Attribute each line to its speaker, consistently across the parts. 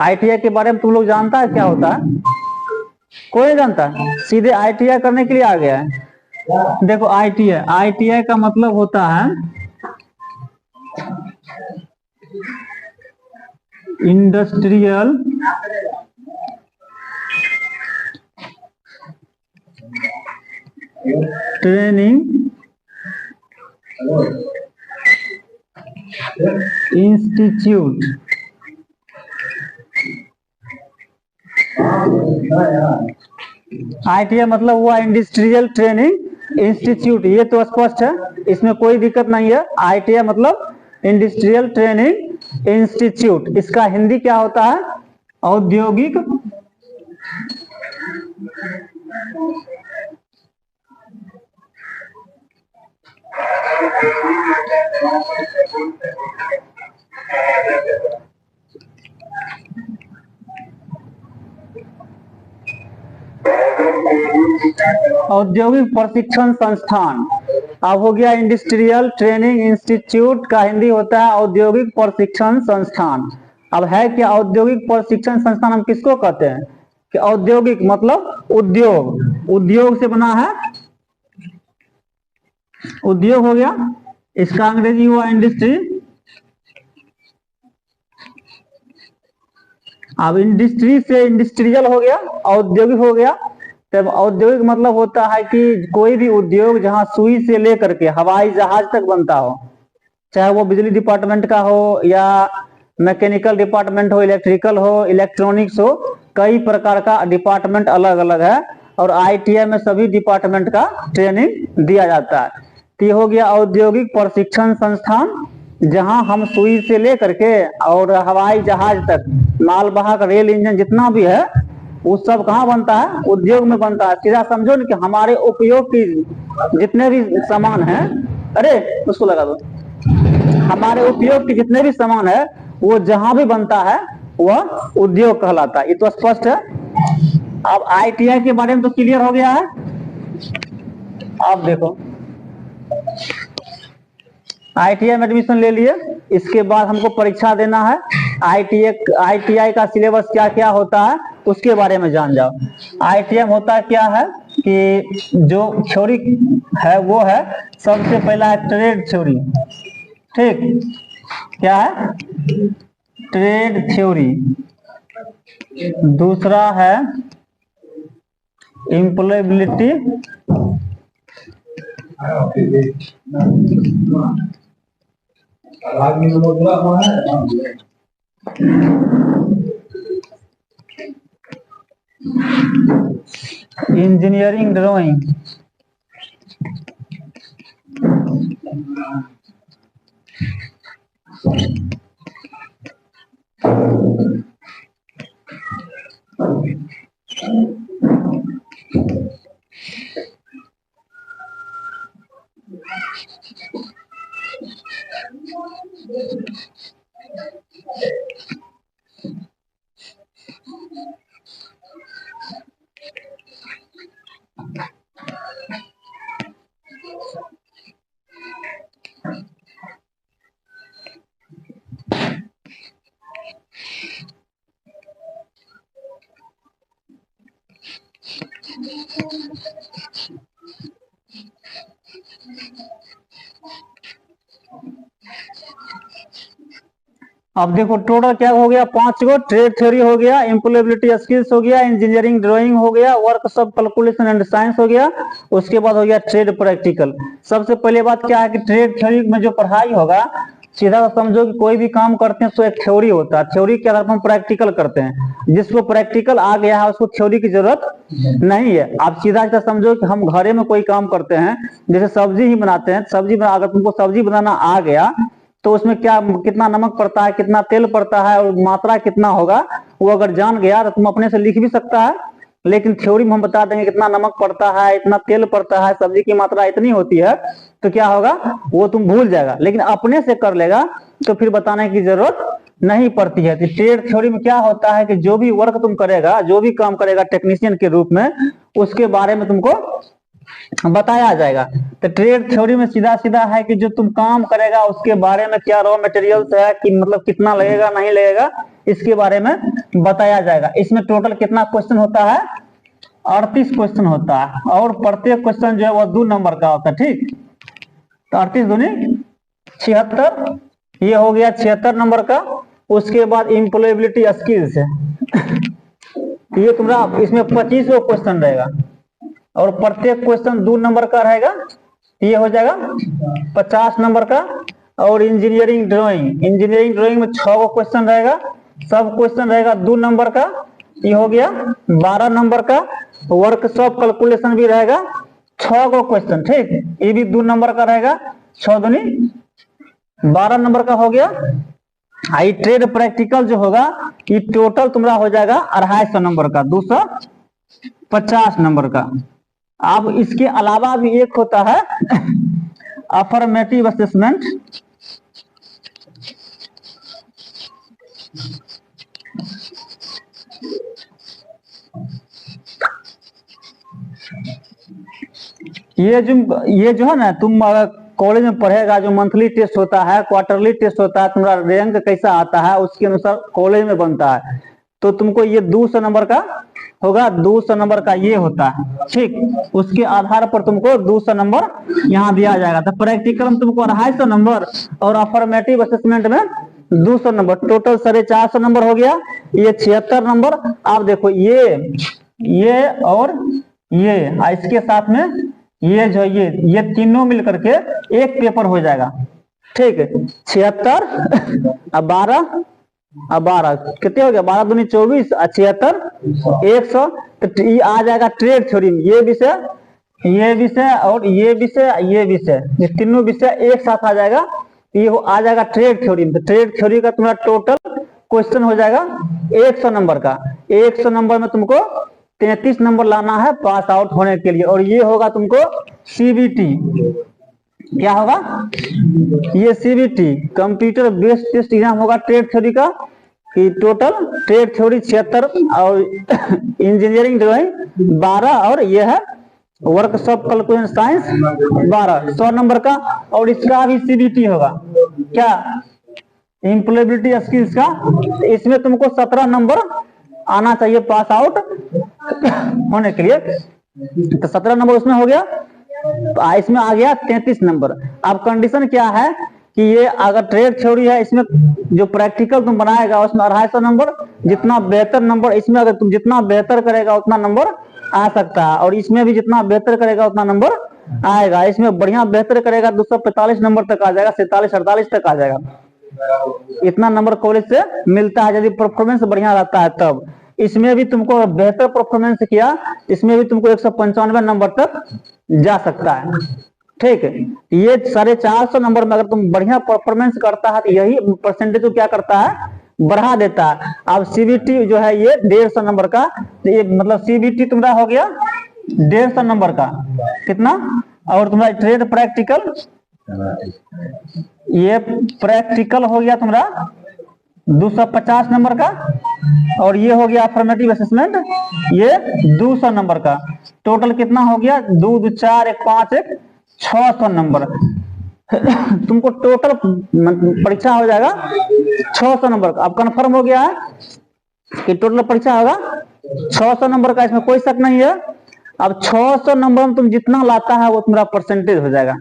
Speaker 1: ITI के बारे में तुम लोग जानता है क्या होता है? कोई नहीं जानता, सीधे आईटीआई करने के लिए आ गया है। देखो आईटीआई, आईटीआई का मतलब होता है इंडस्ट्रियल ट्रेनिंग इंस्टीट्यूट। आईटीआई मतलब हुआ इंडस्ट्रियल ट्रेनिंग इंस्टीट्यूट, ये तो स्पष्ट है, इसमें कोई दिक्कत नहीं है। आईटीआई मतलब इंडस्ट्रियल ट्रेनिंग इंस्टीट्यूट, इसका हिंदी क्या होता है? औद्योगिक औद्योगिक प्रशिक्षण संस्थान। अब हो गया इंडस्ट्रियल ट्रेनिंग इंस्टीट्यूट, का हिंदी होता है औद्योगिक प्रशिक्षण संस्थान। अब है क्या औद्योगिक प्रशिक्षण संस्थान? हम किसको कहते हैं कि औद्योगिक मतलब उद्योग, उद्योग से बना है, उद्योग हो गया, इसका अंग्रेजी हुआ इंडस्ट्री। अब इंडस्ट्री से इंडस्ट्रियल हो गया, औद्योगिक हो गया। तब औद्योगिक मतलब होता है कि कोई भी उद्योग जहां सुई से लेकर के हवाई जहाज तक बनता हो, चाहे वो बिजली डिपार्टमेंट का हो या मैकेनिकल डिपार्टमेंट हो, इलेक्ट्रिकल हो, इलेक्ट्रॉनिक्स हो, कई प्रकार का डिपार्टमेंट अलग अलग है और आईटीआई में सभी डिपार्टमेंट का ट्रेनिंग दिया जाता है। तो ये हो गया औद्योगिक प्रशिक्षण संस्थान, जहां हम सुई से लेकर के और हवाई जहाज तक, मालवाहक रेल इंजन जितना भी है वो सब कहाँ बनता है? उद्योग में बनता है। सीधा समझो ना कि हमारे उपयोग की जितने भी सामान है, अरे उसको लगा दो, हमारे उपयोग के जितने भी सामान है वो जहां भी बनता है वह उद्योग कहलाता है। ये तो स्पष्ट है। अब आईटीआई के बारे में तो क्लियर हो गया है। अब देखो आईटीआई में एडमिशन ले लिए, इसके बाद हमको परीक्षा देना है। आईटीआई का सिलेबस क्या क्या होता है उसके बारे में जान जाओ। आईटीआई होता क्या है कि जो थ्योरी है वो है, सबसे पहला है ट्रेड थ्योरी, ठीक, क्या है? Trade theory. दूसरा है एम्प्लॉयबिलिटी, इंजीनियरिंग ड्राइंग, अब देखो टोटल क्या हो गया? 5 गो। ट्रेड थ्योरी हो गया, एम्प्लॉयबिलिटी स्किल्स हो गया, इंजीनियरिंग ड्राइंग हो गया, वर्कशॉप कैलकुलेशन एंड साइंस हो गया, उसके बाद हो गया ट्रेड प्रैक्टिकल। सबसे पहले बात क्या है कि ट्रेड थ्योरी में जो पढ़ाई होगा, सीधा समझो कि कोई भी काम करते हैं तो एक थ्योरी होता है, थ्योरी के आधार पर हम प्रैक्टिकल करते हैं। जिसको प्रैक्टिकल आ गया है उसको थ्योरी की जरूरत नहीं है। आप सीधा समझो कि हम घरे में कोई काम करते हैं, जैसे सब्जी ही बनाते हैं, सब्जी बना, अगर तुमको सब्जी बनाना आ गया तो उसमें क्या, कितना नमक पड़ता है, कितना तेल पड़ता है और मात्रा कितना होगा, वो अगर जान गया तो तुम अपने से लिख भी सकता है। लेकिन थ्योरी में हम बता देंगे कितना नमक पड़ता है, इतना तेल पड़ता है, सब्जी की मात्रा इतनी होती है, तो क्या होगा वो तुम भूल जाएगा। लेकिन अपने से कर लेगा तो फिर बताने की जरूरत नहीं पड़ती है। तो ट्रेड थ्योरी में क्या होता है कि जो भी वर्क तुम करेगा, जो भी काम करेगा टेक्नीशियन के रूप में, उसके बारे में तुमको बताया जाएगा। तो ट्रेड थ्योरी में सीधा सीधा है कि जो तुम काम करेगा उसके बारे में क्या रॉ मटेरियल्स है, कि मतलब कितना लगेगा नहीं लगेगा, इसके बारे में बताया जाएगा। इसमें टोटल कितना क्वेश्चन होता है? 38 क्वेश्चन होता है, और प्रत्येक क्वेश्चन जो है वो 2 नंबर का होता है। ठीक, तो 38 दूनी 76, ये हो गया 76 नंबर का। उसके बाद एम्प्लॉयबिलिटी स्किल्स है, ये तुम्हारा इसमें 25 क्वेश्चन रहेगा, और प्रत्येक क्वेश्चन 2 नंबर का रहेगा, ये हो जाएगा 50 नंबर का। और इंजीनियरिंग ड्राइंग में 6 क्वेश्चन रहेगा, सब क्वेश्चन रहेगा 2 नंबर का, ये हो गया 12 नंबर का। वर्कशॉप कैलकुलेशन भी रहेगा 6 क्वेश्चन। ठीक, ये भी 2 नंबर का रहेगा, 6 दूनी 12 नंबर का हो गया। आई ट्रेड प्रैक्टिकल जो होगा ये टोटल तुम्हारा हो जाएगा 250 नंबर का, 250 नंबर का। अब इसके अलावा भी एक होता है अफर्मेटिव असेसमेंट। ये जो है ना, तुम कॉलेज में पढ़ेगा, जो मंथली टेस्ट होता है, क्वार्टरली टेस्ट होता है, तुम्हारा रैंक कैसा आता है उसके अनुसार कॉलेज में बनता है। तो तुमको ये 200 नंबर का होगा, 200 नंबर का ये होता है। ठीक, उसके आधार पर तुमको 200 नंबर यहाँ दिया जाएगा। तो प्रैक्टिकल में तुमको 250 नंबर और अफर्मेटिव असेसमेंट में 200 नंबर, टोटल 450 नंबर हो गया। ये 76 नंबर। आप देखो ये और ये इसके साथ में ये जो ये तीनों मिलकर के एक पेपर हो जाएगा। ठीक है, 76 अब 12 कितने हो गया? 12 दूनी 24 और 76 100। तो ये आ जाएगा ट्रेड थ्योरी में, ये विषय और ये विषय, ये तीनों विषय एक साथ आ जाएगा। ये आ जाएगा ट्रेड थ्योरी में। तो ट्रेड थ्योरी का तुम्हारा टोटल क्वेश्चन हो जाएगा 100 नंबर का। 100 नंबर में तुमको 33 नंबर लाना है पास आउट होने के लिए। और ये होगा तुमको सीबीटी। क्या होगा? ये CBT computer based test exam होगा ट्रेड थ्योरी का। कि टोटल ट्रेड थ्योरी 76 और इंजीनियरिंग ड्राइंग 12 और ये है वर्कशॉप कैलकुलेशन साइंस 12, 100 नंबर का। और इसका भी सीबीटी होगा, क्या? एम्प्लॉयबिलिटी स्किल्स का। इसमें तुमको 17 नंबर आना चाहिए पास आउट होने के लिए। तो 17 नंबर उसमें हो गया। तो इसमें आ गया 33 नंबर। अब कंडीशन क्या है कि ये अगर ट्रेड थ्योरी है, इसमें जो प्रैक्टिकल तुम बनाएगा उसमें 250 नंबर। जितना बेहतर नंबर इसमें, अगर तुम जितना बेहतर करेगा उतना नंबर आ सकता है। और इसमें भी जितना बेहतर करेगा उतना नंबर आएगा। इसमें बढ़िया बेहतर करेगा 245 नंबर तक आ जाएगा, 47-48 तक आ जाएगा। इतना नंबर कॉलेज से मिलता है यदि परफॉर्मेंस बढ़िया रहता है तब। इसमें भी तुमको बेहतर परफॉर्मेंस किया, इसमें भी तुमको 195 नंबर तक जा सकता है। ठीक है, ये 450 नंबर में अगर तुम बढ़िया परफॉर्मेंस करता है तो यही परसेंटेज को क्या करता है? बढ़ा देता है। अब सीबीटी जो है ये 150 नंबर का, तो ये मतलब सीबीटी तुम्हारा हो गया 150 नंबर का। कितना? और तुम्हारा ट्रेड प्रैक्टिकल, ये प्रैक्टिकल हो गया तुम्हारा 250 नंबर का। और ये हो गया अफर्मेटिव असेसमेंट, ये 200 नंबर का। टोटल कितना हो गया? 2 2 4 1 5 1 600 नंबर। तुमको टोटल परीक्षा हो जाएगा 600 नंबर का। अब कंफर्म हो गया है कि टोटल परीक्षा होगा 600 नंबर का, इसमें कोई शक नहीं है। अब 600 नंबर में तुम जितना लाता है वो तुम्हारा परसेंटेज हो जाएगा।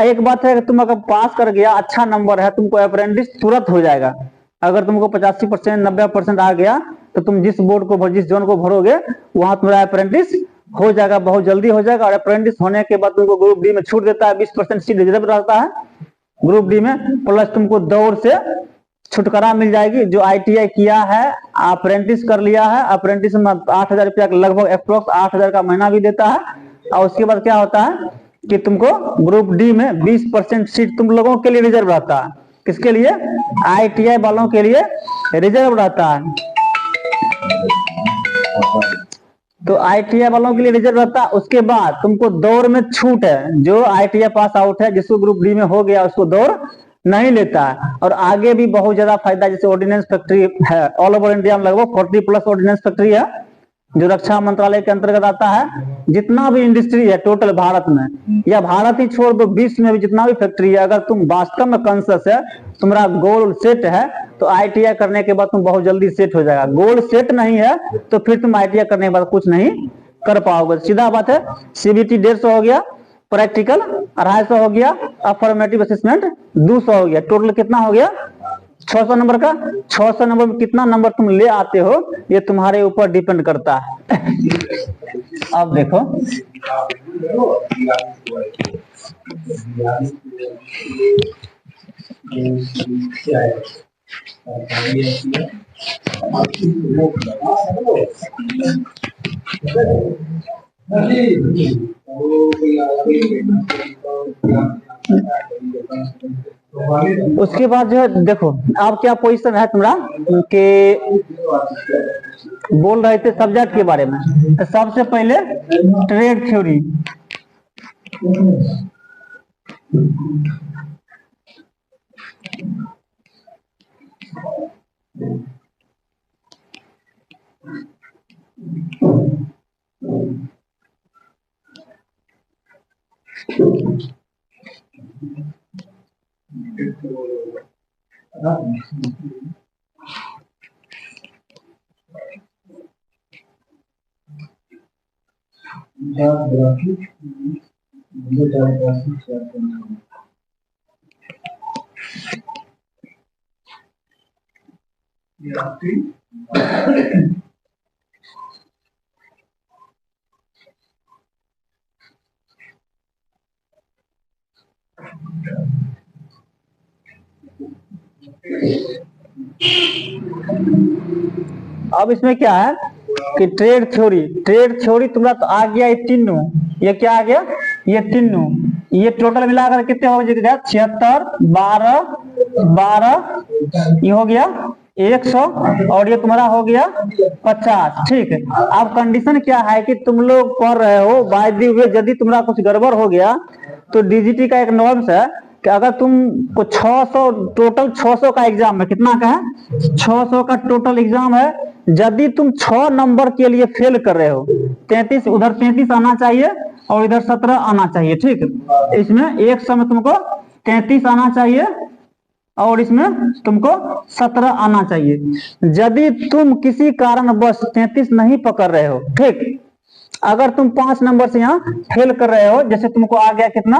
Speaker 1: एक बात है कि तुम अगर पास कर गया, अच्छा नंबर है, तुमको अप्रेंटिस तुरंत हो जाएगा। अगर तुमको 85% 90% आ गया तो तुम जिस बोर्ड को, जिस जोन को भरोगे वहां तुम्हारा अप्रेंटिस हो जाएगा, बहुत जल्दी हो जाएगा। और अप्रेंटिस होने के बाद तुमको ग्रुप डी में छूट देता है, 20% सीट रिजर्व रहता है ग्रुप डी में। प्लस तुमको दौड़ से छुटकारा मिल जाएगी। जो ITI किया है, अप्रेंटिस कर लिया है, अप्रेंटिस में 8,000 रुपया लगभग अप्रोक्स 8,000 का महीना भी देता है। और उसके बाद क्या होता है कि तुमको ग्रुप डी में 20% सीट तुम लोगों के लिए रिजर्व रहता है। किसके लिए? ITI वालों के लिए रिजर्व रहता है। तो ITI वालों के लिए रिजर्व रहता है। उसके बाद तुमको दौड़ में छूट है। जो ITI पास आउट है, जिसको ग्रुप डी में हो गया, उसको दौड़ नहीं लेता है। और आगे भी बहुत ज्यादा फायदा, जैसे ऑर्डिनेंस फैक्ट्री है, ऑल ओवर इंडिया में लगभग 40+ ऑर्डिनेंस फैक्ट्री है जो रक्षा मंत्रालय के अंतर्गत आता है। जितना भी इंडस्ट्री है टोटल भारत में, या भारत ही छोड़ दो, विश्व में भी जितना भी फैक्ट्री है, अगर तुम वास्तव में कॉन्शियस है, तुम्हारा गोल सेट है तो ITI करने के बाद तुम बहुत जल्दी सेट हो जाएगा। गोल सेट नहीं है तो फिर तुम ITI करने के बाद कुछ नहीं कर पाओगे, सीधा बात है। CBT 150 हो गया, प्रैक्टिकल 250 हो गया, अफर्मेटिव असेसमेंट 200 हो गया, टोटल कितना हो गया 600 नंबर का। 600 नंबर में कितना नंबर तुम ले आते हो ये तुम्हारे ऊपर डिपेंड करता है। अब देखो उसके बाद जो है देखो अब क्या पोजीशन है तुम्हारा कि बोल रहे थे सब्जेक्ट के बारे में। तो सबसे पहले ट्रेड थ्योरी, अब इसमें क्या है कि ट्रेड थ्योरी तुम्हारा तो आ गया ये तीनों, ये क्या आ गया ये तीनों, ये टोटल मिलाकर कितने हो गया 76, 12, 12 ये हो गया 100 और ये तुम्हारा हो गया 50। ठीक है, अब कंडीशन क्या है कि तुम लोग पढ़ रहे हो बाय दी वे, यदि तुम्हारा कुछ गड़बड़ हो गया तो DGT का एक नॉर्म्स है कि अगर तुम को 600 टोटल 600 का एग्जाम है, कितना का है 600 का टोटल एग्जाम है, यदि तुम 6 नंबर के लिए फेल कर रहे हो 33, उधर 33 आना चाहिए और इधर 17 आना चाहिए। ठीक, इसमें 100 में तुमको 33 आना चाहिए और इसमें तुमको 17 आना चाहिए। यदि तुम किसी कारणवश 33 नहीं पकड़ रहे हो, ठीक, अगर तुम 5 नंबर से यहाँ फेल कर रहे हो, जैसे तुमको आ गया कितना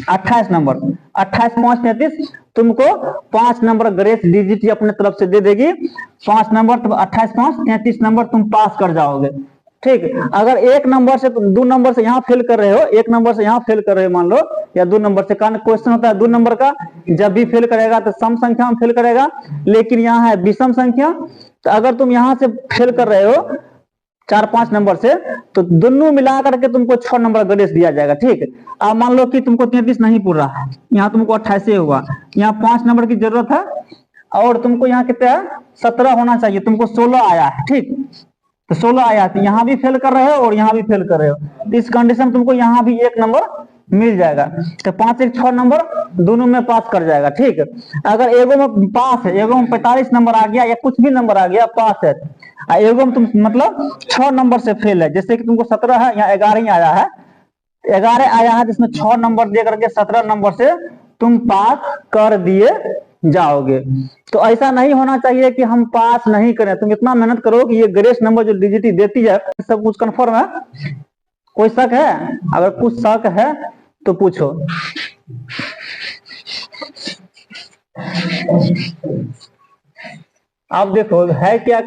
Speaker 1: 28 नंबर, 28 5 33, तुमको 5 नंबर ग्रेस DGT अपने तरफ से दे देगी, 5 नंबर तुम 28 5 33 नंबर तुम पास कर जाओगे। ठीक, अगर 1 नंबर से 2 नंबर से यहाँ फेल कर रहे हो, 1 नंबर से यहाँ फेल कर रहे हो मान लो, या 2 नंबर से, कारण क्वेश्चन होता है 2 नंबर का, जब भी फेल करेगा तो सम संख्या में फेल करेगा, लेकिन यहाँ है विषम संख्या। तो अगर तुम यहाँ से फेल कर रहे हो 4-5 नंबर से, तो दोनों मिला करके तुमको 6 नंबर ग्रेस दिया जाएगा। ठीक, अब मान लो कि तुमको 33 नहीं पूरा है, यहाँ तुमको 28 होगा, यहाँ 5 नंबर की जरूरत है और तुमको यहाँ कितना है 17 होना चाहिए, तुमको 16 आया है। ठीक, तो 16 आया, तो यहाँ भी फेल कर रहे हो और यहाँ भी फेल कर रहे हो, तो इस कंडीशन तुमको यहाँ भी 1 नंबर मिल जाएगा। तो 5 1 6 नंबर दोनों में पास कर जाएगा। ठीक, अगर एगो में पास है, एगो में 45 नंबर आ गया या कुछ भी नंबर आ गया पास है, एगो में तुम मतलब 6 नंबर से फेल है, जैसे कि तुमको 17 है, यहाँ 11 ही आया है, 11 आया है जिसमें 6 नंबर दे करके 17 नंबर से तुम पास कर दिए जाओगे। तो ऐसा नहीं होना चाहिए कि हम पास नहीं करें, तुम इतना मेहनत करो कि ये ग्रेस नंबर जो DGT देती है सब कुछ कंफर्म है। कोई शक है? अगर कुछ शक है तो पूछो। आप देखो है क्या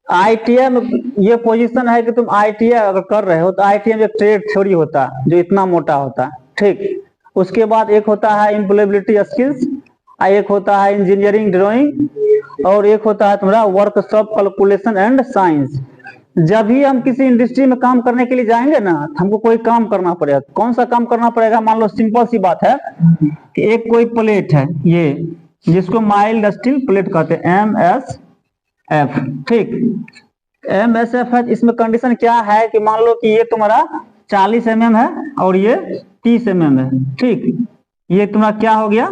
Speaker 1: ITI में ये पोजीशन है कि तुम ITI अगर कर रहे हो तो ITI में ट्रेड थ्योरी होता है जो इतना मोटा होता है। ठीक, उसके बाद एक होता है एम्प्लॉयबिलिटी स्किल्स, एक होता है इंजीनियरिंग ड्राइंग और एक होता है तुम्हारा वर्कशॉप कैलकुलेशन एंड साइंस। जब भी हम किसी इंडस्ट्री में काम करने के लिए जाएंगे ना, हमको कोई काम करना पड़ेगा। कौन सा काम करना पड़ेगा? मान लो सिंपल सी बात है कि एक कोई प्लेट है, ये जिसको माइल्ड स्टील प्लेट कहते हैं, MSF। ठीक, MSF है, इसमें कंडीशन क्या है कि मान लो कि ये तुम्हारा 40 mm है और ये 30 mm है। ठीक, ये तुम्हारा क्या हो गया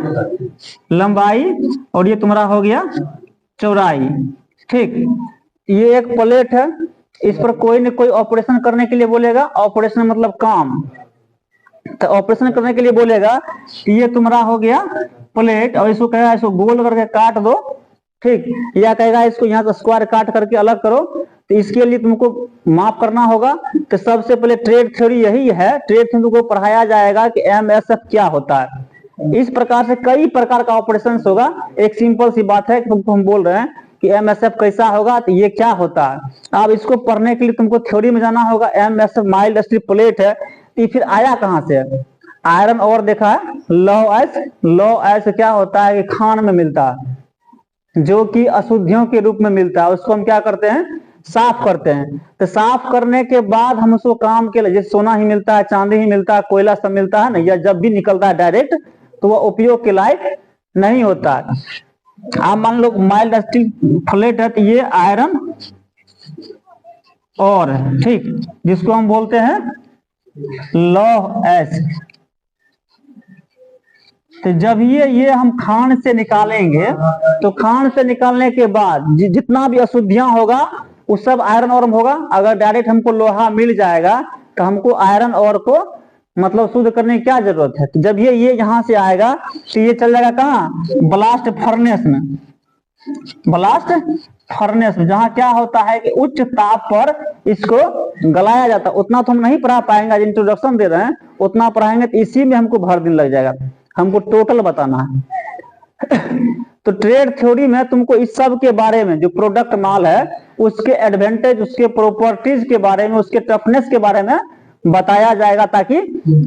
Speaker 1: लंबाई और ये तुम्हारा हो गया चौड़ाई। ठीक, ये एक प्लेट है, इस पर कोई न कोई ऑपरेशन करने के लिए बोलेगा, ऑपरेशन मतलब काम। तो ऑपरेशन करने के लिए बोलेगा कि ये तुम्हारा हो गया प्लेट, और इसको कहेगा इसको गोल करके काट दो, ठीक, या कहेगा इसको यहाँ से स्क्वायर काट करके अलग करो। तो इसके लिए तुमको माप करना होगा। तो सबसे पहले ट्रेड थ्योरी यही है, ट्रेड थ्योरी को पढ़ाया जाएगा कि एमएसएफ क्या होता है। इस प्रकार से कई प्रकार का ऑपरेशन होगा। एक सिंपल सी बात है कि तुमको हम बोल रहे हैं कि एमएसएफ कैसा होगा, तो ये क्या होता है। अब इसको पढ़ने के लिए तुमको थ्योरी में जाना होगा। एमएसएफ माइल्ड स्टील प्लेट है, तो फिर आया कहां से, आयरन और देखा है, लौ एस क्या होता है कि खान में मिलता है, जो कि अशुद्धियों के रूप में मिलता है, उसको हम क्या करते हैं, साफ करते हैं। तो साफ करने के बाद हम उसको काम के लिए, जैसे सोना ही मिलता है, चांदी ही मिलता है, कोयला सब मिलता है ना, या जब भी निकलता है डायरेक्ट तो वह उपयोग के लायक नहीं होता है। आप मान लो माइल्ड स्टील प्लेट है, तो ये आयरन और है, ठीक, जिसको हम बोलते हैं लौह एस। तो जब ये हम खान से निकालेंगे, तो खान से निकालने के बाद जितना भी अशुद्धियां होगा वो सब आयरन और होगा। अगर डायरेक्ट हमको लोहा मिल जाएगा तो हमको आयरन और को मतलब शुद्ध करने की क्या जरूरत है। तो जब ये यहाँ से आएगा तो ये चल जाएगा कहाँ, ब्लास्ट फर्नेस में। ब्लास्ट फर्नेस में जहाँ क्या होता है कि उच्च ताप पर इसको गलाया जाता है। उतना तो हम नहीं पढ़ा पाएंगे, आज इंट्रोडक्शन दे रहे हैं, उतना पढ़ाएंगे तो इसी में हमको भर दिन लग जाएगा, हमको टोटल बताना है। तो ट्रेड थ्योरी में तुमको इस सब के बारे में, जो प्रोडक्ट माल है उसके एडवांटेज, उसके प्रॉपर्टीज के बारे में, उसके टफनेस के बारे में बताया जाएगा, ताकि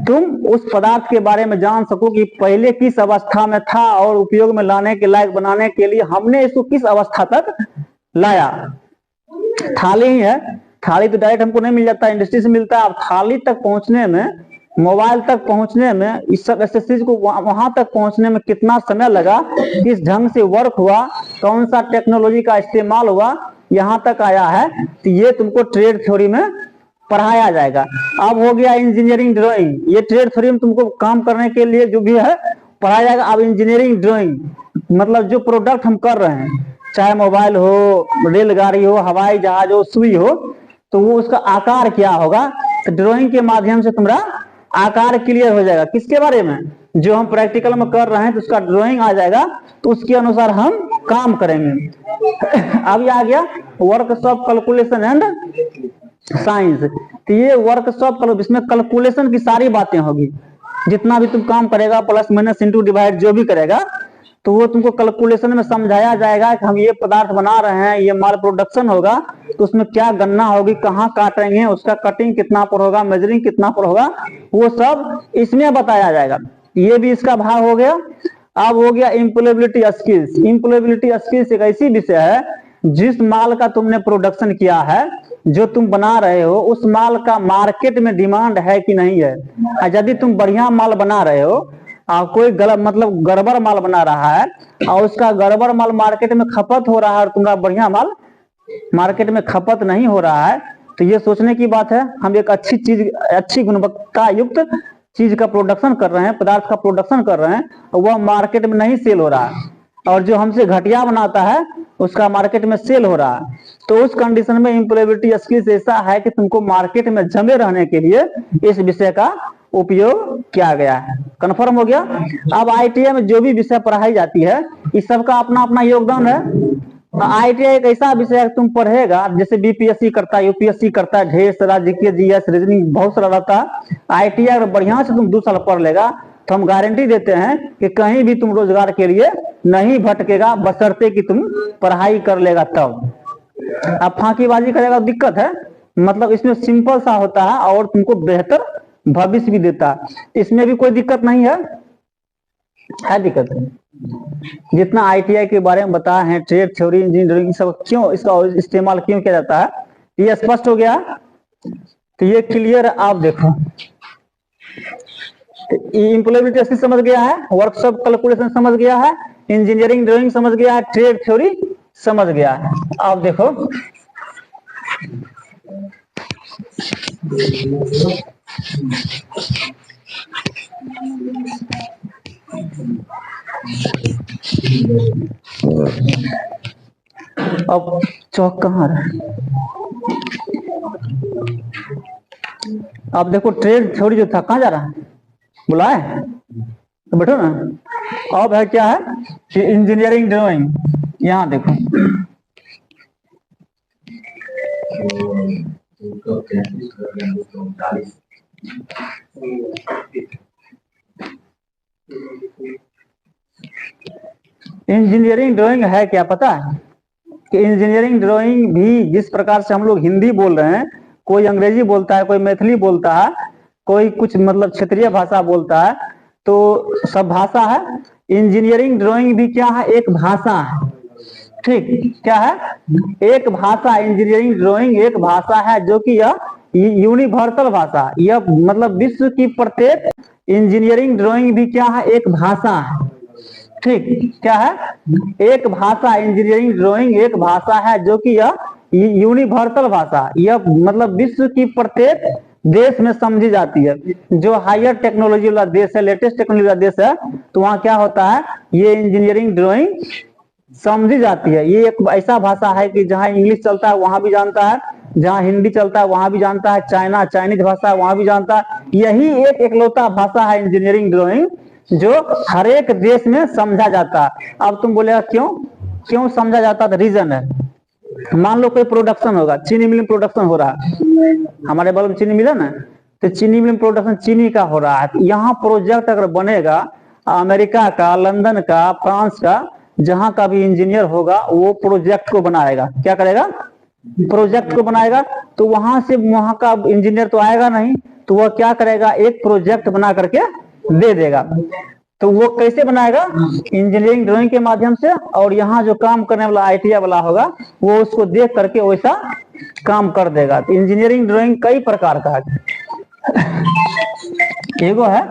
Speaker 1: तुम उस पदार्थ के बारे में जान सको कि पहले किस अवस्था में था और उपयोग में लाने के लायक बनाने के लिए हमने इसको किस अवस्था तक लाया। थाली ही है, थाली तो डायरेक्ट हमको नहीं मिल जाता, इंडस्ट्री से मिलता है। अब थाली तक पहुंचने में, मोबाइल तक पहुंचने में, इस सब एक्सेसरीज को वहां तक पहुंचने में कितना समय लगा, किस ढंग से वर्क हुआ, कौन सा टेक्नोलॉजी का इस्तेमाल हुआ, यहाँ तक आया है। तो ये तुमको ट्रेड थ्योरी में पढ़ाया जाएगा। अब हो गया इंजीनियरिंग ड्राइंग, ये ट्रेड थ्योरी में तुमको काम करने के लिए जो भी है पढ़ाया जाएगा। अब इंजीनियरिंग ड्राइंग मतलब जो प्रोडक्ट हम कर रहे हैं, चाहे मोबाइल हो, रेलगाड़ी हो, हवाई जहाज हो, सुई हो, तो वो उसका आकार क्या होगा। तो ड्राइंग के माध्यम से तुम्हारा आकार क्लियर हो जाएगा। किसके बारे में, जो हम प्रैक्टिकल में कर रहे हैं तो उसका ड्राइंग आ जाएगा, तो उसके अनुसार हम काम करेंगे। अब आ गया वर्कशॉप कैलकुलेशन एंड साइंस। तो ये वर्कशॉप, इसमें कैलकुलेशन की सारी बातें होगी, जितना भी तुम काम करेगा, प्लस माइनस इंटू डिवाइड जो भी करेगा, तो वो तुमको कैलकुलेशन में समझाया जाएगा कि हम ये पदार्थ बना रहे हैं, ये माल प्रोडक्शन होगा, तो उसमें क्या गणना होगी, कहाँ काटेंगे, उसका कटिंग कितना पर होगा, मेजरिंग कितना पर होगा, वो सब इसमें बताया जाएगा। ये भी इसका भाग हो गया। अब हो गया इम्प्लॉयबिलिटी स्किल्स। इम्प्लॉयबिलिटी स्किल्स एक ऐसी विषय है, जिस माल का तुमने प्रोडक्शन किया है, जो तुम बना रहे हो, उस माल का मार्केट में डिमांड है कि नहीं है। यदि तुम बढ़िया माल बना रहे हो कोई गलत मतलब गड़बड़ माल बना रहा है और उसका गड़बड़ माल मार्केट में खपत हो रहा है और तुम्हारा बढ़िया माल मार्केट में खपत नहीं हो रहा है, तो ये सोचने की बात है। हम एक अच्छी चीज, अच्छी गुणवत्ता युक्त चीज का प्रोडक्शन कर रहे हैं, पदार्थ का प्रोडक्शन कर रहे हैं, और वह मार्केट में नहीं सेल हो रहा है, और जो हमसे घटिया बनाता है उसका मार्केट में सेल हो रहा है। तो उस कंडीशन में इम्प्लॉयबिलिटी स्किल्स ऐसा है कि तुमको मार्केट में जमे रहने के लिए इस विषय का उपयोग किया गया है। कंफर्म हो गया। अब आईटीआई में जो भी विषय पढ़ाई जाती है, इस सब का अपना अपना योगदान है। आईटीआई एक ऐसा विषय है तुम पढ़ेगा, जैसे बीपीएससी करता है, यूपीएससी करता है, ढेर सारा जीके, जीएस, रीजनिंग बहुत सारा रहता है। आईटीआई अगर बढ़िया से तुम 2 साल पढ़ लेगा तो हम गारंटी देते हैं कि कहीं भी तुम रोजगार के लिए नहीं भटकेगा, बशर्ते कि तुम पढ़ाई कर लेगा तब। अब फांकीबाजी करेगा दिक्कत है, मतलब इसमें सिंपल सा होता है और तुमको बेहतर भविष्य भी देता है। इसमें भी कोई दिक्कत नहीं है, क्या दिक्कत है। जितना आईटीआई के बारे में बताया है, ट्रेड थ्योरी, इंजीनियरिंग, सब क्यों इसका इस्तेमाल क्यों किया जाता है, ये स्पष्ट हो गया। तो ये क्लियर आप देखो, इम्प्लॉयबिलिटी स्किल समझ गया है, वर्कशॉप कैलकुलेशन समझ गया है, इंजीनियरिंग ड्राइंग समझ गया है, ट्रेड थ्योरी समझ गया है। आप देखो अब चौक कहाँ रहा। अब देखो ट्रेड थ्योरी जो था कहाँ जा रहा है, बुलाए तो बैठो ना। अब है क्या है कि इंजीनियरिंग ड्राइंग, यहाँ देखो इंजीनियरिंग ड्राइंग है क्या पता है कि इंजीनियरिंग ड्राइंग भी जिस प्रकार से हम लोग हिंदी बोल रहे हैं, कोई अंग्रेजी बोलता है, कोई मैथिली बोलता है, कोई कुछ मतलब क्षेत्रीय भाषा बोलता है, तो सब भाषा है। इंजीनियरिंग ड्राइंग भी क्या है, एक भाषा है। ठीक, क्या है, एक भाषा। इंजीनियरिंग ड्राइंग एक भाषा है जो कि यह यूनिवर्सल भाषा, यह मतलब विश्व की प्रत्येक इंजीनियरिंग ड्राइंग भी क्या है, एक भाषा है। ठीक, क्या है, एक भाषा। इंजीनियरिंग ड्राइंग एक भाषा है जो कि यह यूनिवर्सल भाषा, यह मतलब विश्व की प्रत्येक देश में समझी जाती है। जो हायर टेक्नोलॉजी वाला देश है, लेटेस्ट टेक्नोलॉजी वाला देश है, तो वहाँ क्या होता है, ये इंजीनियरिंग ड्राइंग समझी जाती है। ये एक ऐसा भाषा है कि जहाँ इंग्लिश चलता है वहां भी जानता है, जहाँ हिंदी चलता है वहां भी जानता है, चाइनीज भाषा है वहां भी जानता है। यही एक एकलौता भाषा है इंजीनियरिंग ड्राइंग जो हर एक देश में समझा जाता है। अब तुम बोलेगा क्यों क्यों समझा जाता है, रीजन है। मान लो कोई प्रोडक्शन होगा, चीनी मिल में प्रोडक्शन हो रहा है, हमारे बगल में चीनी मिल है ना, तो चीनी मिल में प्रोडक्शन चीनी का हो रहा है। यहाँ प्रोजेक्ट अगर बनेगा अमेरिका का, लंदन का, फ्रांस का, जहां का भी इंजीनियर होगा वो प्रोजेक्ट को बनाएगा। क्या करेगा, प्रोजेक्ट को बनाएगा। तो वहां से वहां का इंजीनियर तो आएगा नहीं, तो वह क्या करेगा, एक प्रोजेक्ट बना करके दे देगा। तो वो कैसे बनाएगा, इंजीनियरिंग ड्राइंग के माध्यम से। और यहाँ जो काम करने वाला आईटीआई वाला होगा वो उसको देख करके वैसा काम कर देगा। तो इंजीनियरिंग ड्राइंग कई प्रकार का है। एगो है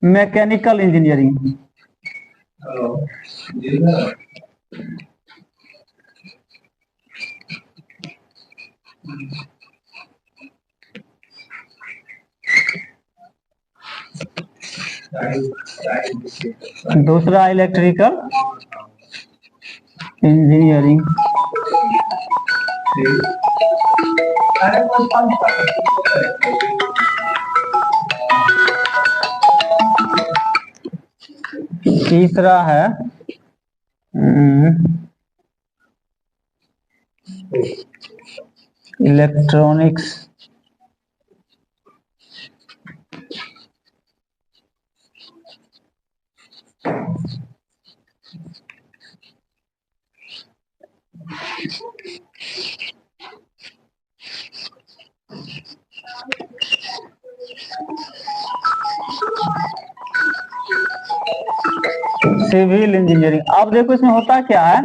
Speaker 1: मैकेनिकल इंजीनियरिंग, दूसरा इलेक्ट्रिकल इंजीनियरिंग, तीसरा है इलेक्ट्रॉनिक्स सिविल इंजीनियरिंग। अब देखो इसमें होता क्या है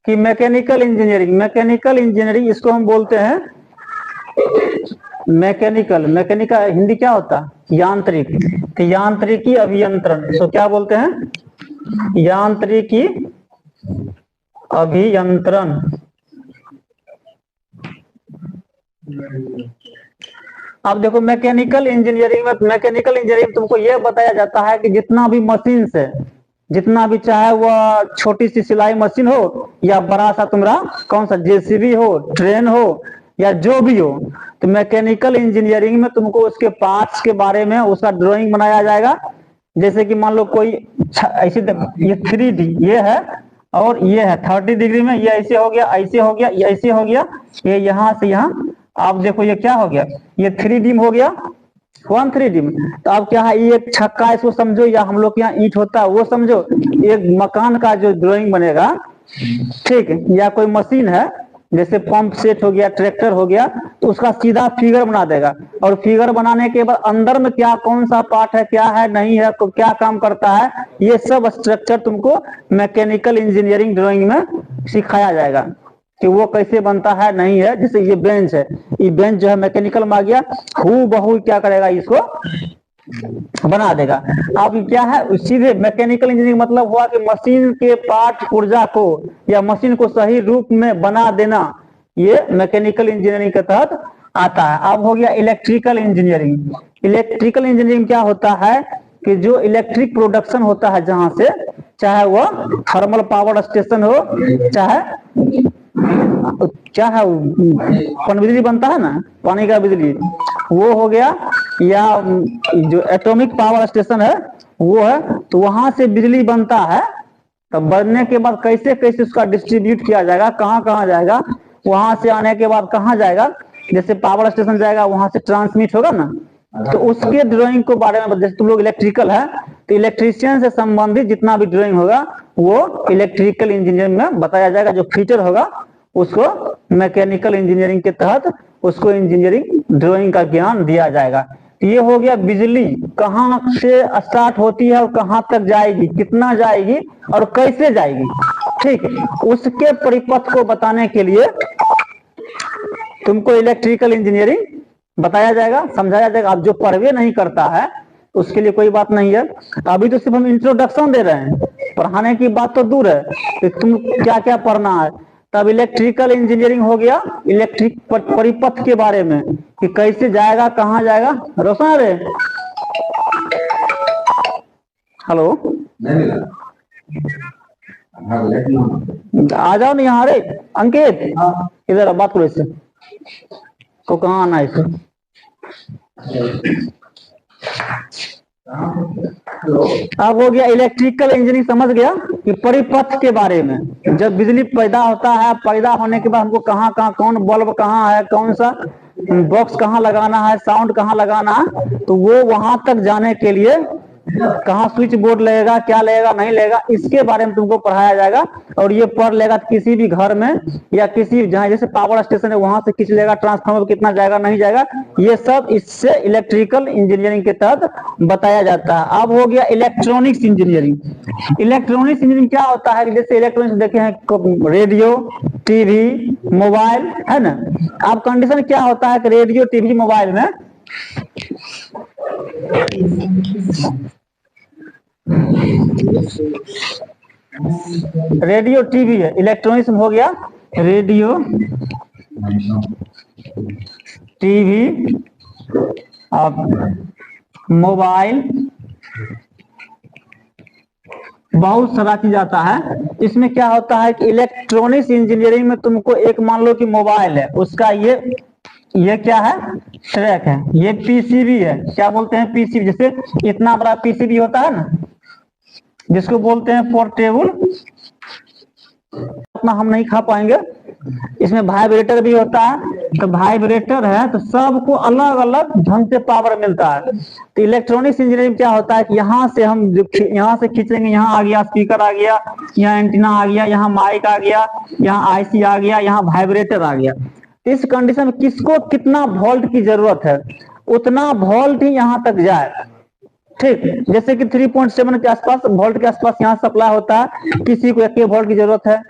Speaker 1: कि मैकेनिकल इंजीनियरिंग इसको हम बोलते हैं मैकेनिकल हिंदी क्या होता है, यांत्रिक। तो यांत्रिकी अभियंत्रण, तो क्या बोलते हैं, यांत्रिकी अभियंत्रण। अब देखो मैकेनिकल इंजीनियरिंग तुमको यह बताया जाता है कि जितना भी मशीन से, जितना भी, चाहे वह छोटी सी सिलाई मशीन हो या बड़ा सा तुम्हारा कौन सा जेसीबी हो, ट्रेन हो, या जो भी हो, तो मैकेनिकल इंजीनियरिंग में तुमको उसके पार्ट्स के बारे में उसका ड्राइंग बनाया जाएगा। जैसे कि मान लो कोई ऐसे, ये 3D ये है और ये है 30 डिग्री में, ये ऐसे हो गया, ऐसे हो गया, ये ऐसे हो गया, ये यहाँ से यहाँ। आप देखो ये क्या हो गया, ये 3D में हो गया, 1 3D में। तो अब क्या है, ये एक छक्का इसको समझो, या हम लोग के यहाँ ईंट होता है वो समझो। एक मकान का जो ड्राइंग बनेगा, ठीक है, या कोई मशीन है जैसे पंप सेट हो गया, ट्रैक्टर हो गया, तो उसका सीधा फिगर बना देगा। और फिगर बनाने के बाद अंदर में क्या कौन सा पार्ट है, क्या है नहीं है, क्या काम करता है, ये सब स्ट्रक्चर तुमको मैकेनिकल इंजीनियरिंग ड्राइंग में सिखाया जाएगा कि वो कैसे बनता है नहीं है। जैसे ये बेंच है, ये बेंच जो है मैकेनिकल में आ गया, हूबहू क्या करेगा, इसको बना देगा। अब क्या है, सीधे मैकेनिकल इंजीनियरिंग मतलब हुआ कि मशीन के पार्ट पुर्जा को या मशीन को सही रूप में बना देना, ये मैकेनिकल इंजीनियरिंग के तहत आता है। अब हो गया इलेक्ट्रिकल इंजीनियरिंग क्या होता है कि जो इलेक्ट्रिक प्रोडक्शन होता है जहां से, चाहे वह थर्मल पावर स्टेशन हो, चाहे क्या है, पनबिजली बनता है ना, पानी का बिजली, वो हो गया, या जो एटॉमिक पावर स्टेशन है वो है, तो वहां से बिजली बनता है। तब बनने के बाद कैसे कैसे उसका डिस्ट्रीब्यूट किया जाएगा, कहाँ कहाँ जाएगा, वहां से आने के बाद कहाँ जाएगा, जैसे पावर स्टेशन जाएगा वहां से ट्रांसमिट होगा ना, तो उसके ड्राइंग को बारे में, जैसे तुम लोग इलेक्ट्रिकल है तो इलेक्ट्रीशियन से संबंधित जितना भी ड्राइंग होगा वो इलेक्ट्रिकल इंजीनियरिंग में बताया जाएगा। जो फीचर होगा उसको मैकेनिकल इंजीनियरिंग के तहत उसको इंजीनियरिंग ड्राइंग का ज्ञान दिया जाएगा। ये हो गया बिजली कहाँ से स्टार्ट होती है और कहाँ तक जाएगी, कितना जाएगी और कैसे जाएगी, ठीक। उसके परिपथ को बताने के लिए तुमको इलेक्ट्रिकल इंजीनियरिंग बताया जाएगा, समझाया जाएगा। अब जो पढ़वे नहीं करता है उसके लिए कोई बात नहीं है, अभी तो सिर्फ हम इंट्रोडक्शन दे रहे हैं, पढ़ाने की बात तो दूर है कि तुम क्या क्या पढ़ना है। तब इलेक्ट्रिकल इंजीनियरिंग हो गया इलेक्ट्रिक परिपथ के बारे में कि कैसे जाएगा, कहाँ जाएगा। रोशन रे, हेलो, आ जाओ ना यहाँ रे अंकित, इधर बात करो इससे, को कहाँ आना है इसे। अब हो गया इलेक्ट्रिकल इंजीनियरिंग, समझ गया कि परिपथ के बारे में, जब बिजली पैदा होता है, पैदा होने के बाद हमको कहाँ कहाँ, कौन बल्ब कहाँ है, कौन सा बॉक्स कहाँ लगाना है, साउंड कहाँ लगाना है, तो वो वहां तक जाने के लिए कहाँ स्विच बोर्ड लगेगा, क्या लगेगा, नहीं लगेगा, इसके बारे में तुमको पढ़ाया जाएगा। और ये पढ़ लेगा किसी भी घर में या किसी जहाँ जैसे पावर स्टेशन है वहां से खींच लेगा, ट्रांसफार्मर कितना जाएगा नहीं जाएगा, ये सब इससे इलेक्ट्रिकल इंजीनियरिंग के तहत बताया जाता है। अब हो गया इलेक्ट्रॉनिक्स इंजीनियरिंग। इलेक्ट्रॉनिक्स इंजीनियरिंग क्या होता है कि जैसे इलेक्ट्रॉनिक्स देखे हैं, रेडियो, टीवी, मोबाइल, है ना। अब कंडीशन क्या होता है कि रेडियो, टीवी, मोबाइल में रेडियो टीवी है, इलेक्ट्रॉनिक्स में हो गया रेडियो, टीवी, मोबाइल, बहुत सारा चीज आता है। इसमें क्या होता है कि इलेक्ट्रॉनिक्स इंजीनियरिंग में तुमको एक मान लो कि मोबाइल है, उसका ये क्या है, ट्रैक है, ये पीसीबी है, क्या बोलते हैं पीसीबी, जैसे इतना बड़ा पीसीबी होता है ना जिसको बोलते हैं पोर्टेबल, अपना हम नहीं खा पाएंगे। इसमें वाइब्रेटर भी होता है, तो वाइब्रेटर है तो सबको अलग अलग ढंग से पावर मिलता है। तो इलेक्ट्रॉनिक्स इंजीनियरिंग क्या होता है कि यहाँ से हम यहाँ से खींचेंगे, यहाँ आ गया स्पीकर आ गया, यहाँ एंटीना आ गया, यहाँ माइक आ गया, यहाँ आईसी आ गया, यहाँ वाइब्रेटर आ गया। इस कंडीशन में किसको कितना वोल्ट की जरूरत है उतना वोल्ट ही यहाँ तक जाए, ठीक। जैसे कि 3.7 के आसपास वोल्ट के आसपास यहाँ सप्लाई होता है, किसी को 1 वोल्ट की जरूरत है,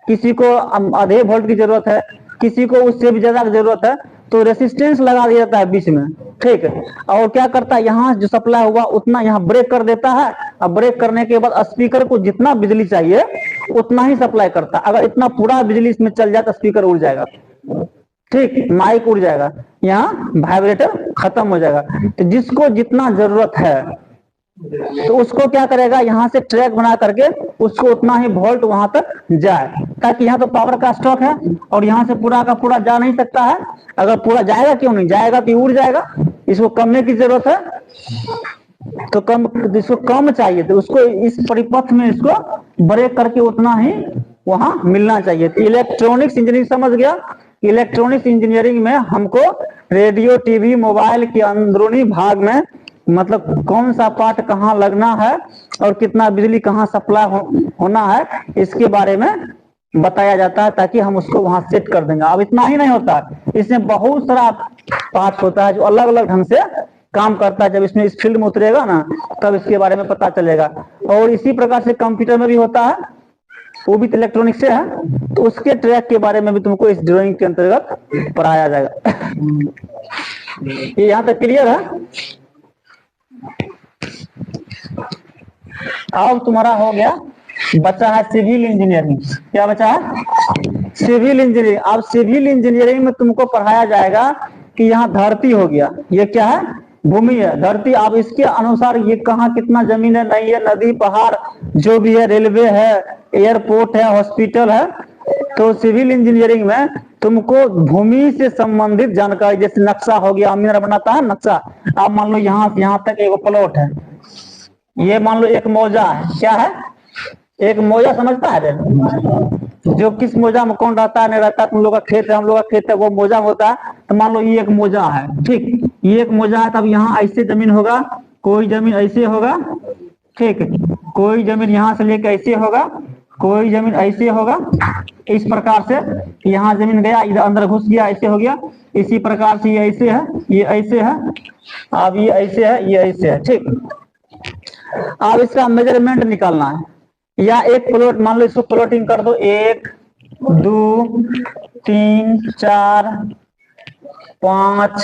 Speaker 1: किसी को आधे वोल्ट की जरूरत है, किसी को उससे भी ज्यादा की जरूरत है, तो रेसिस्टेंस लगा दिया जाता है बीच में, ठीक। और क्या करता है, यहाँ जो सप्लाई हुआ उतना यहाँ ब्रेक कर देता है। अब ब्रेक करने के बाद स्पीकर को जितना बिजली चाहिए उतना ही सप्लाई करता है। अगर इतना पूरा बिजली इसमें चल जाए तो स्पीकर उड़ जाएगा, ठीक, माइक उड़ जाएगा, यहाँ वाइब्रेटर खत्म हो जाएगा। तो जिसको जितना जरूरत है तो उसको क्या करेगा, यहाँ से ट्रैक बना करके उसको उतना ही वोल्ट वहां तक जाए, ताकि यहाँ तो पावर का स्टॉक है और यहाँ से पूरा का पूरा जा नहीं सकता है। अगर पूरा जाएगा, क्यों नहीं जाएगा, तो उड़ जाएगा। इसको कमने की जरूरत है, तो इसको कम चाहिए, तो उसको इस परिपथ में इसको ब्रेक करके उतना ही वहां मिलना चाहिए। तो इलेक्ट्रॉनिक्स इंजीनियरिंग समझ गया, इलेक्ट्रॉनिक्स इंजीनियरिंग में हमको रेडियो, टीवी, मोबाइल के अंदरूनी भाग में मतलब कौन सा पार्ट कहाँ लगना है और कितना बिजली कहाँ सप्लाई होना है, इसके बारे में बताया जाता है, ताकि हम उसको वहां सेट कर देंगे। अब इतना ही नहीं होता, इसमें बहुत सारा पार्ट होता है जो अलग अलग ढंग से काम करता है। जब इसमें इस फील्ड में उतरेगा ना तब इसके बारे में पता चलेगा। और इसी प्रकार से कंप्यूटर में भी होता है, वो भी इलेक्ट्रॉनिक्स से है, तो उसके ट्रैक के बारे में भी तुमको इस ड्राइंग के अंतर्गत पढ़ाया जाएगा। ये यहाँ तक क्लियर है। अब तुम्हारा हो गया, बचा है सिविल इंजीनियरिंग। क्या बचा है, सिविल इंजीनियरिंग। अब सिविल इंजीनियरिंग में तुमको पढ़ाया जाएगा कि यहाँ धरती हो गया, ये क्या है, भूमि है, धरती। अब इसके अनुसार ये कहाँ कितना जमीन है, नहीं है, नदी, पहाड़ जो भी है, रेलवे है, एयरपोर्ट है, हॉस्पिटल है, तो सिविल इंजीनियरिंग में तुमको भूमि से संबंधित जानकारी, जैसे नक्शा हो गया, अमीर बनाता है नक्शा। अब मान लो यहाँ से यहाँ तक एक प्लॉट है, ये मान लो एक मौजा है। क्या है? एक मौजा, समझता है? जो किस मौजा में कौन रहता है नहीं रहता, तुम लोग का खेत है, हम लोग का खेत है, वो मौजा होता है। तो मान लो ये एक मौजा है, ठीक, ये एक मौजा है। तब यहाँ ऐसे जमीन होगा, कोई जमीन ऐसे होगा, ठीक, कोई जमीन यहाँ से लेके ऐसे होगा, कोई जमीन ऐसे होगा, इस प्रकार से यहाँ जमीन गया, इधर अंदर घुस गया, ऐसे हो गया। इसी प्रकार से ये ऐसे है, ये ऐसे है, अब ये ऐसे है, ये ऐसे है, ठीक। अब इसका मेजरमेंट निकालना है, या एक प्लॉट मान लो, इसको प्लॉटिंग कर दो, 1 2 3 4 5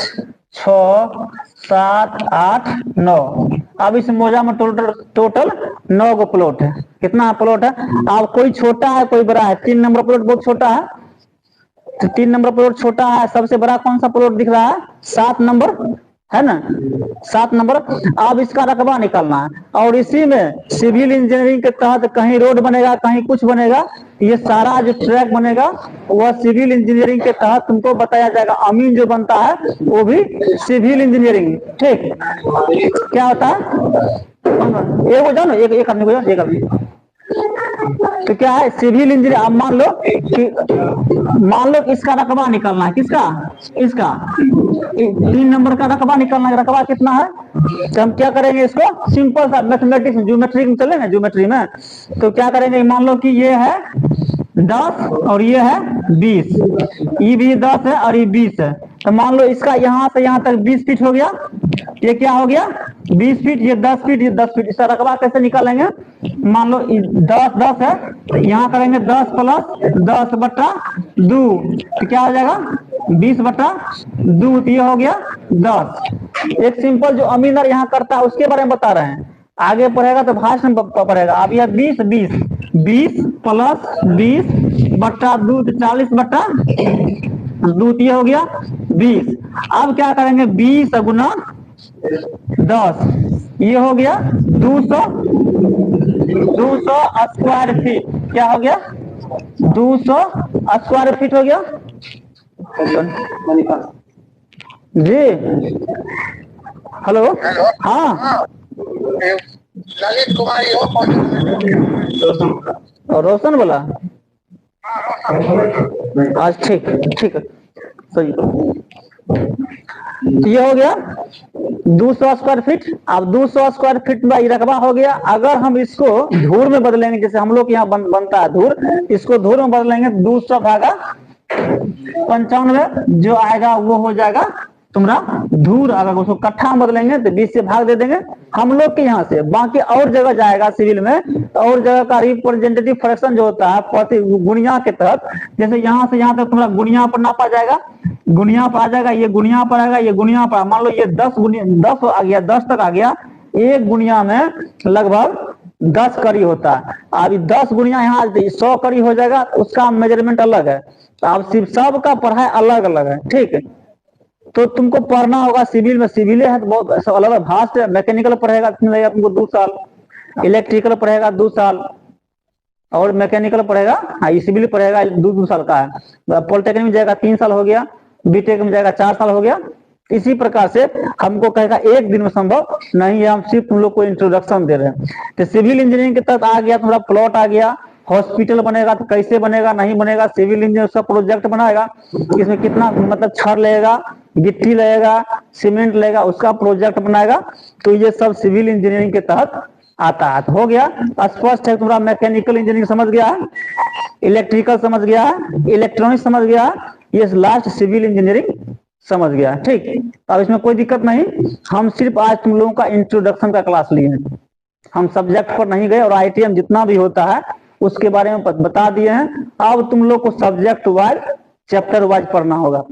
Speaker 1: 6 7 8 9। अब इस मौजा में टोटल 9 गो प्लॉट है। कितना प्लॉट है? अब कोई छोटा है कोई बड़ा है। 3 नंबर प्लॉट बहुत छोटा है, तो 3 नंबर प्लॉट छोटा है। सबसे बड़ा कौन सा प्लॉट दिख रहा है? 7 नंबर है ना, 7 नंबर। अब इसका रकबा निकालना है, और इसी में सिविल इंजीनियरिंग के तहत कहीं रोड बनेगा, कहीं कुछ बनेगा, ये सारा जो ट्रैक बनेगा वह सिविल इंजीनियरिंग के तहत तुमको बताया जाएगा। अमीन जो बनता है वो भी सिविल इंजीनियरिंग, ठीक। क्या होता है? एक हो जाओ ना, एक आदमी हो जाओ, एक आदमी। तो क्या है? Civil engineer. अब मान लो कि इसका रकबा निकालना है। किसका? इसका 3 नंबर का रकबा निकालना है। रकबा कितना है? तो हम क्या करेंगे, इसको सिंपल सा मैथमेटिक्स ज्योमेट्री में चले ना, ज्योमेट्री में तो क्या करेंगे, मान लो कि ये है 10 और ये है 20, ये भी 10 है और ये 20 है। तो मान लो इसका यहाँ से यहाँ तक 20 फीट हो गया। ये क्या हो गया? 20 फीट, ये 10 फीट, ये 10 फीट। इसका रकबा कैसे निकालेंगे? मान लो 10 है, यहाँ करेंगे 10 + 10 बटा 2, तो क्या हो जाएगा? 20 बटा 2, तो ये हो गया 10। एक सिंपल जो अमीनर यहाँ करता है उसके बारे में बता रहे हैं। आगे पढ़ेगा तो भाषण पढ़ेगा। अब यह 20 + 20 बटा 2, 40 बटा 2, ये हो गया 20। अब क्या करेंगे? 20 गुना 10, ये हो गया 200 स्क्वायर फीट। क्या हो गया? 200 स्क्वायर फीट हो गया जी। हेलो, हाँ,
Speaker 2: ललित कुमारी
Speaker 1: और रोशन बोला आज, ठीक ठीक है, सही। ये हो गया 200 स्क्वायर फीट। अब 200 स्क्वायर फीट में रकबा हो गया। अगर हम इसको धूर में बदलेंगे, जैसे हम लोग यहाँ बनता है धूर, इसको धूर में बदलेंगे 200 भागा 95 जो आएगा वो हो जाएगा तुम्हारा धूर। अगर उसको कट्ठा में बदलेंगे तो 20 से भाग दे देंगे हम लोग के यहाँ से। बाकी और जगह जाएगा सिविल में, और जगह का रिप्रेजेंटेटिव फ्रैक्शन जो होता है प्रति गुणिया के तहत, जैसे यहाँ से यहाँ तक तुम्हारा गुणिया पर नापा जाएगा, गुणिया पर आ जाएगा, ये गुणिया पर आएगा, ये गुणिया पर। मान लो ये 10 आ गया, 10 तक आ गया। एक गुणिया में लगभग 10 कड़ी होता है। अब 10 गुणिया यहाँ 100 कड़ी हो जाएगा, उसका मेजरमेंट अलग है। अब सिर्फ सबका पढ़ाई अलग अलग है, ठीक है। तो तुमको पढ़ना होगा सिविल में, सिविल है तो बहुत अलग अलग भास्ट है। मैकेनिकल पढ़ेगा तुमको 2 साल, इलेक्ट्रिकल पढ़ेगा 2 साल, और मैकेनिकल पढ़ेगा, हाँ, सिविल पढ़ेगा 2 साल का है। पॉलिटेक्निक में जाएगा 3 साल हो गया, बीटेक में जाएगा 4 साल हो गया। इसी प्रकार से हमको कहेगा एक दिन में संभव नहीं है, हम सिर्फ तुम लोग को इंट्रोडक्शन दे रहे हैं। तो सिविल इंजीनियरिंग के तहत आ गया तुम्हारा प्लॉट आ गया, हॉस्पिटल बनेगा तो कैसे बनेगा, नहीं बनेगा, सिविल इंजीनियर उसका प्रोजेक्ट बनाएगा, इसमें कितना मतलब छड़ लगेगा, गिट्टी लगेगा, सीमेंट लगेगा, उसका प्रोजेक्ट बनाएगा। तो ये सब सिविल इंजीनियरिंग के तहत आता है। तो हो गया स्पष्ट है तुम्हारा। मैकेनिकल इंजीनियरिंग समझ गया है, इलेक्ट्रिकल समझ गया है, इलेक्ट्रॉनिक समझ गया है, ये लास्ट सिविल इंजीनियरिंग समझ गया, ठीक। अब इसमें कोई दिक्कत नहीं, हम सिर्फ आज तुम लोगों का इंट्रोडक्शन का क्लास लिए हैं, हम सब्जेक्ट पर नहीं गए। और आईटीएम जितना भी होता है उसके बारे में बता दिए हैं। अब तुम लोग को सब्जेक्ट वाइज, चैप्टर वाइज पढ़ना होगा।